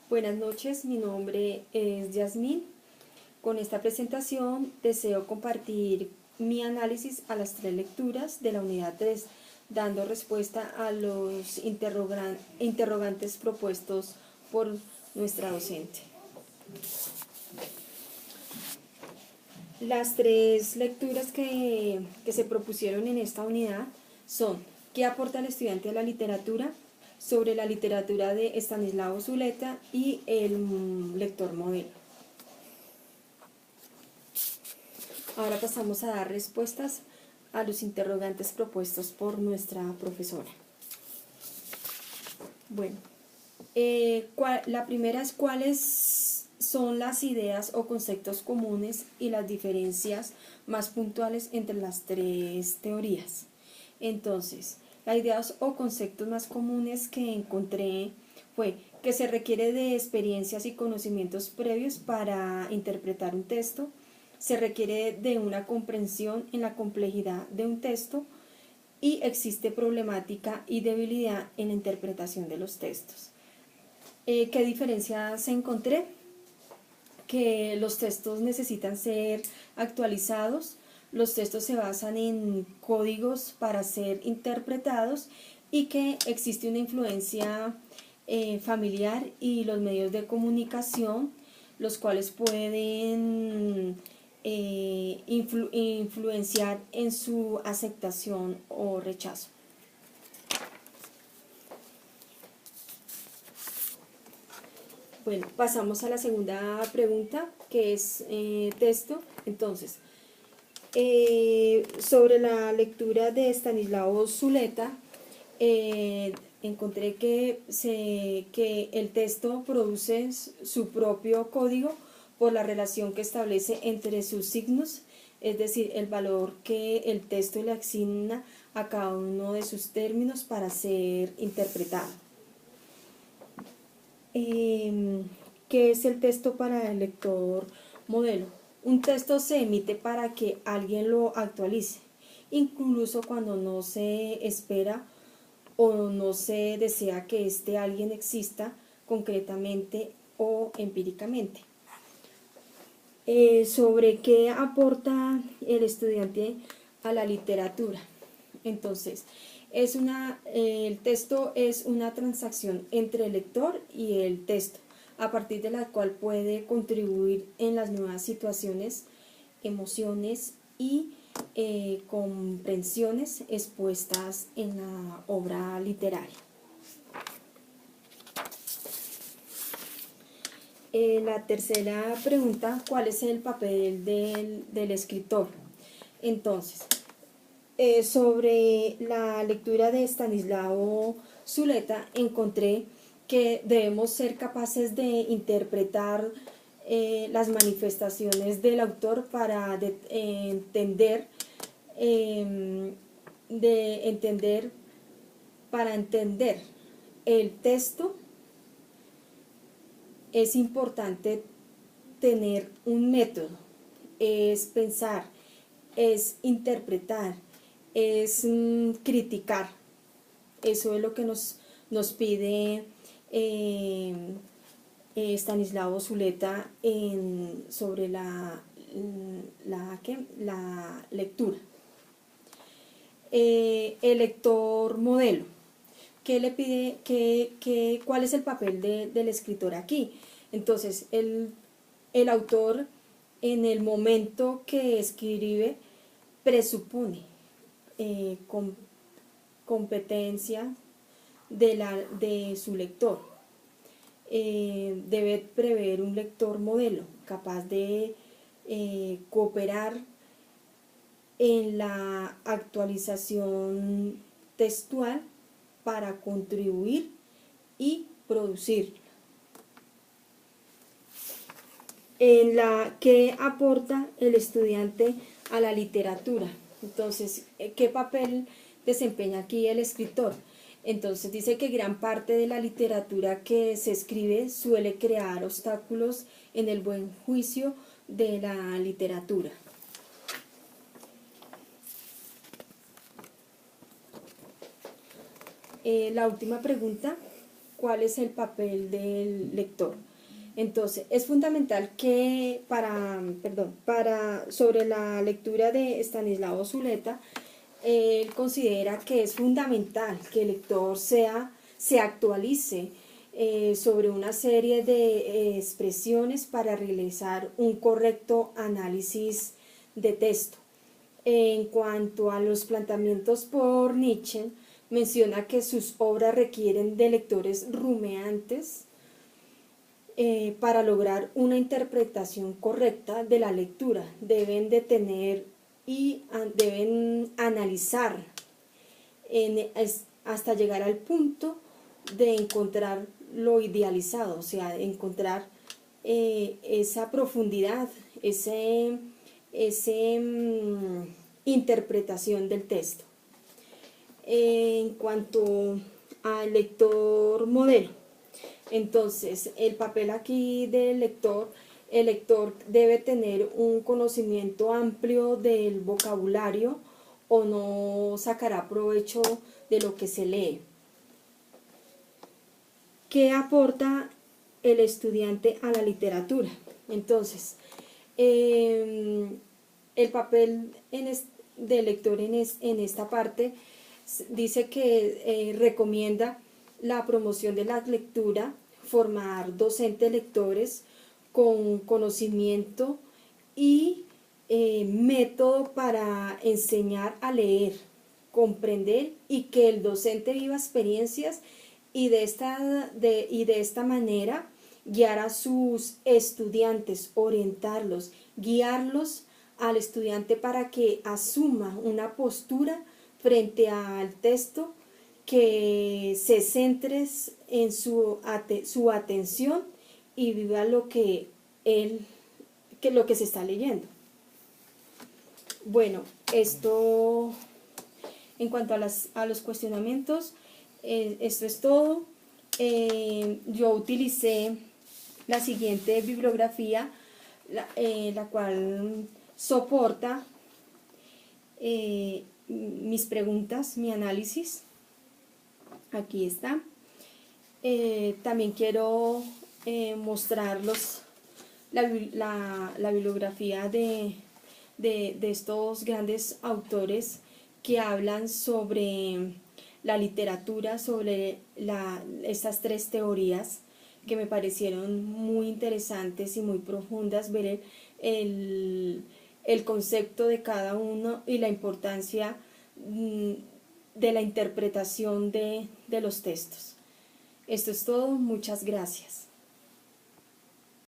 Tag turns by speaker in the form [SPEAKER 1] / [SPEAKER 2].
[SPEAKER 1] Buenas noches, mi nombre es Yasmín. Con esta presentación deseo compartir mi análisis a las 3 lecturas de la unidad 3, dando respuesta a los interrogantes propuestos por nuestra docente. Las 3 lecturas que se propusieron en esta unidad son: ¿qué aporta el estudiante a la literatura?, sobre la literatura de Estanislao Zuleta y el lector modelo. Ahora pasamos a dar respuestas a los interrogantes propuestos por nuestra profesora. Bueno, la primera es: ¿cuáles son las ideas o conceptos comunes y las diferencias más puntuales entre las 3 teorías? Entonces, las ideas o conceptos más comunes que encontré fue que se requiere de experiencias y conocimientos previos para interpretar un texto, se requiere de una comprensión en la complejidad de un texto y existe problemática y debilidad en la interpretación de los textos. ¿Qué diferencias encontré? Que los textos necesitan ser actualizados, los textos se basan en códigos para ser interpretados y que existe una influencia familiar y los medios de comunicación, los cuales pueden influenciar en su aceptación o rechazo. Bueno, pasamos a la segunda pregunta, que es texto. Entonces, sobre la lectura de Estanislao Zuleta, encontré que el texto produce su propio código por la relación que establece entre sus signos, es decir, el valor que el texto le asigna a cada uno de sus términos para ser interpretado. ¿Qué es el texto para el lector modelo? Un texto se emite para que alguien lo actualice, incluso cuando no se espera o no se desea que este alguien exista concretamente o empíricamente. Sobre qué aporta el estudiante a la literatura. Entonces, el texto es una transacción entre el lector y el texto, a partir de la cual puede contribuir en las nuevas situaciones, emociones y comprensiones expuestas en la obra literaria. La tercera pregunta: ¿cuál es el papel del escritor? Entonces, sobre la lectura de Estanislao Zuleta, encontré que debemos ser capaces de interpretar las manifestaciones del autor para entender el texto. Es importante tener un método, es pensar, es interpretar, es criticar. Eso es lo que nos pide Estanislao Zuleta sobre la lectura. El lector modelo. ¿Qué le pide? ¿Cuál es el papel del escritor aquí? Entonces, el autor, en el momento que escribe, presupone competencia de su lector. Debe prever un lector modelo capaz de cooperar en la actualización textual para contribuir y producir. ¿Qué aporta el estudiante a la literatura? Entonces, ¿qué papel desempeña aquí el escritor? Entonces dice que gran parte de la literatura que se escribe suele crear obstáculos en el buen juicio de la literatura. La última pregunta: cuál es el papel del lector. Entonces, es fundamental que sobre la lectura de Estanislao Zuleta, él considera que es fundamental que el lector se actualice sobre una serie de expresiones para realizar un correcto análisis de texto. En cuanto a los planteamientos por Nietzsche, menciona que sus obras requieren de lectores rumiantes para lograr una interpretación correcta de la lectura. Deben detener y deben analizar hasta llegar al punto de encontrar lo idealizado, o sea, de encontrar esa profundidad, interpretación del texto. En cuanto al lector modelo, entonces el papel aquí del lector, el lector debe tener un conocimiento amplio del vocabulario o no sacará provecho de lo que se lee. ¿Qué aporta el estudiante a la literatura? Entonces, el papel del lector en esta parte dice que recomienda la promoción de la lectura, formar docentes lectores con conocimiento y método para enseñar a leer, comprender y que el docente viva experiencias y de esta manera guiar a sus estudiantes, orientarlos, guiarlos al estudiante para que asuma una postura frente al texto, que se centre en su atención y viva lo que se está leyendo. Bueno, esto en cuanto a los cuestionamientos, esto es todo. Yo utilicé la siguiente bibliografía, la cual soporta mis preguntas, mi análisis. Aquí está. También quiero mostrarlos la bibliografía de estos grandes autores que hablan sobre la literatura, sobre estas tres teorías que me parecieron muy interesantes y muy profundas, ver el concepto de cada uno y la importancia de la interpretación de los textos. Esto es todo, muchas gracias.